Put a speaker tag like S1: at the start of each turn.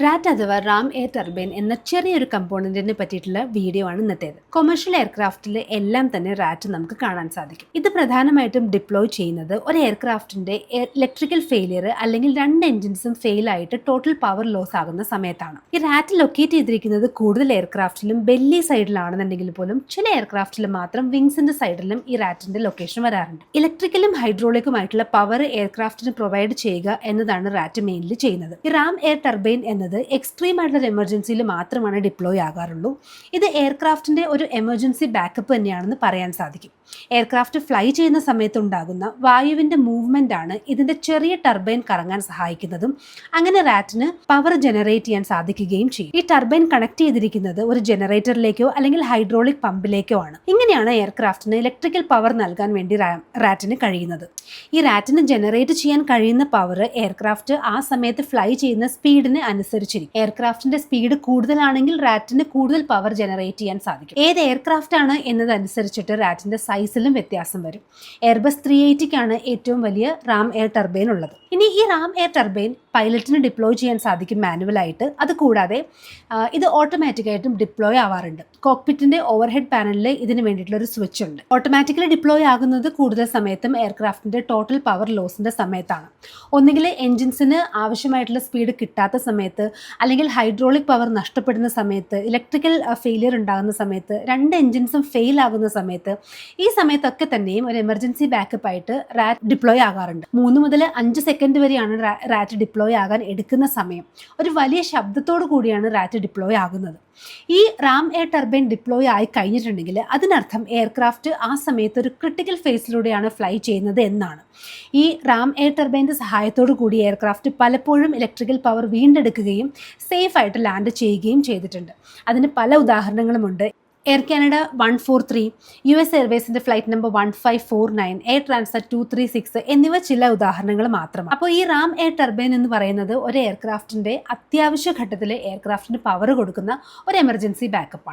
S1: Rat അഥവാ Ram air turbine എന്ന ചെറിയൊരു കമ്പോണന്റിനെ പറ്റിയിട്ടുള്ള വീഡിയോ ആണ് ഇന്നത്തേത്. കൊമേഴ്ഷ്യൽ എയർക്രാഫ്റ്റിൽ എല്ലാം തന്നെ റാറ്റ് നമുക്ക് കാണാൻ സാധിക്കും. ഇത് പ്രധാനമായിട്ടും ഡിപ്ലോയ് ചെയ്യുന്നത് ഒരു എയർക്രാഫ്റ്റിന്റെ ഇലക്ട്രിക്കൽ ഫെയിലിയർ അല്ലെങ്കിൽ രണ്ട് എഞ്ചിൻസും ഫെയിൽ ആയിട്ട് ടോട്ടൽ പവർ ലോസ് ആകുന്ന സമയത്താണ്. ഈ റാറ്റ് ലൊക്കേറ്റ് ചെയ്തിരിക്കുന്നത് കൂടുതൽ എയർക്രാഫ്റ്റിലും ബെല്ലി സൈഡിലാണെന്നുണ്ടെങ്കിൽ പോലും ചില എയർക്രാഫ്റ്റിൽ മാത്രം വിങ്സിന്റെ സൈഡിലും ഈ റാറ്റിന്റെ ലൊക്കേഷൻ വരാറുണ്ട്. ഇലക്ട്രിക്കലും ഹൈഡ്രോളിക്കുമായിട്ടുള്ള പവർ എയർക്രാഫ്റ്റിന് പ്രൊവൈഡ് ചെയ്യുക എന്നതാണ് റാറ്റ് മെയിൻലി ചെയ്യുന്നത്. ഈ റാം എയർ ടർബൈൻ എന്നത് എക്സ്ട്രീം ആയിട്ടുള്ള എമർജൻസിയിൽ മാത്രമാണ് ഡിപ്ലോയ് ആകാറുള്ളൂ. ഇത് എയർക്രാഫ്റ്റിന്റെ ഒരു എമർജൻസി ബാക്കപ്പ് തന്നെയാണെന്ന് പറയാൻ സാധിക്കും. എയർക്രാഫ്റ്റ് ഫ്ലൈ ചെയ്യുന്ന സമയത്ത് ഉണ്ടാകുന്ന വായുവിന്റെ മൂവ്മെന്റ് ആണ് ഇതിന്റെ ചെറിയ ടർബൈൻ കറങ്ങാൻ സഹായിക്കുന്നതും അങ്ങനെ റാറ്റിന് പവർ ജനറേറ്റ് ചെയ്യാൻ സാധിക്കുകയും ചെയ്യും. ഈ ടർബൈൻ കണക്ട് ചെയ്തിരിക്കുന്നത് ഒരു ജനറേറ്ററിലേക്കോ അല്ലെങ്കിൽ ഹൈഡ്രോളിക് പമ്പിലേക്കോ ആണ്. ഇങ്ങനെയാണ് എയർക്രാഫ്റ്റിന് ഇലക്ട്രിക്കൽ പവർ നൽകാൻ വേണ്ടി റാറ്റിന് കഴിയുന്നത്. ഈ റാറ്റിന് ജനറേറ്റ് ചെയ്യാൻ കഴിയുന്ന പവർ എയർക്രാഫ്റ്റ് ആ സമയത്ത് ഫ്ലൈ ചെയ്യുന്ന സ്പീഡിന് അനുസരിച്ചിരിക്കും. എയർക്രാഫ്റ്റിന്റെ സ്പീഡ് കൂടുതലാണെങ്കിൽ റാറ്റിന് കൂടുതൽ പവർ ജനറേറ്റ് ചെയ്യാൻ സാധിക്കും. ഏത് എയർക്രാഫ്റ്റ് ആണ് എന്നതനുസരിച്ചിട്ട് റാറ്റിന്റെ സൈസിലും വ്യത്യാസം വരും. എയർബസ് 380 ഏറ്റവും വലിയ റാം എയർ ടർബൈൻ ഉള്ളത്. ഇനി ഈ റാം എയർ ടർബൈൻ പൈലറ്റിന് ഡിപ്ലോയ് ചെയ്യാൻ സാധിക്കും മാനുവലായിട്ട്. അതുകൂടാതെ ഇത് ഓട്ടോമാറ്റിക്കായിട്ടും ഡിപ്ലോയ് ആവാറുണ്ട്. കോക്പിറ്റിന്റെ ഓവർഹെഡ് പാനലിൽ ഇതിന് വേണ്ടിയിട്ടുള്ള ഒരു സ്വിച്ച് ഉണ്ട്. ഓട്ടോമാറ്റിക്കലി ഡിപ്ലോയ് ആകുന്നത് കൂടുതൽ സമയത്തും എയർക്രാഫ്റ്റിന്റെ ടോട്ടൽ പവർ ലോസിന്റെ സമയത്താണ്. ഒന്നുകിൽ എൻജിൻസിന് ആവശ്യമായിട്ടുള്ള സ്പീഡ് കിട്ടാത്ത സമയത്ത്, അല്ലെങ്കിൽ ഹൈഡ്രോളിക് പവർ നഷ്ടപ്പെടുന്ന സമയത്ത്, ഇലക്ട്രിക്കൽ ഫെയിലിയർ ഉണ്ടാകുന്ന സമയത്ത്, രണ്ട് എൻജിൻസും ഫെയിൽ ആകുന്ന സമയത്ത്, ഈ സമയത്തൊക്കെ തന്നെയും ഒരു എമർജൻസി ബാക്കപ്പ് ആയിട്ട് റാറ്റ് ഡിപ്ലോയ് ആകാറുണ്ട്. 3 മുതൽ 5 സെക്കൻഡ് വരെയാണ് റാറ്റ് ഡിപ്ലോയ് ആകാൻ എടുക്കുന്ന സമയം. ഒരു വലിയ ശബ്ദത്തോടു കൂടിയാണ് റാറ്റ് ഡിപ്ലോയ് ആകുന്നത്. ഈ റാം എയർ ടർബൈൻ ഡിപ്ലോയ് ആയി കഴിഞ്ഞിട്ടുണ്ടെങ്കിൽ അതിനർത്ഥം എയർക്രാഫ്റ്റ് ആ സമയത്ത് ഒരു ക്രിട്ടിക്കൽ ഫേസിലൂടെയാണ് ഫ്ലൈ ചെയ്യുന്നത് എന്നാണ്. ഈ റാം എയർ ടർബൈൻ്റെ സഹായത്തോടു കൂടി എയർക്രാഫ്റ്റ് പലപ്പോഴും ഇലക്ട്രിക്കൽ പവർ വീണ്ടെടുക്കുകയും സേഫ് ആയിട്ട് ലാൻഡ് ചെയ്യുകയും ചെയ്തിട്ടുണ്ട്. അതിന് പല ഉദാഹരണങ്ങളുമുണ്ട്. എയർ കാനഡ 143, US എയർവേസിന്റെ ഫ്ലൈറ്റ് നമ്പർ 1549, എയർ ട്രാൻസ്റ്റ് 236 എന്നിവ ചില ഉദാഹരണങ്ങൾ മാത്രമാണ്. അപ്പോൾ ഈ റാം എയർ ടർബൈൻ എന്ന് പറയുന്നത് ഒരു എയർക്രാഫ്റ്റിന്റെ അത്യാവശ്യ ഘട്ടത്തിൽ എയർക്രാഫ്റ്റിന് പവർ കൊടുക്കുന്ന ഒരു എമർജൻസി ബാക്കപ്പാണ്.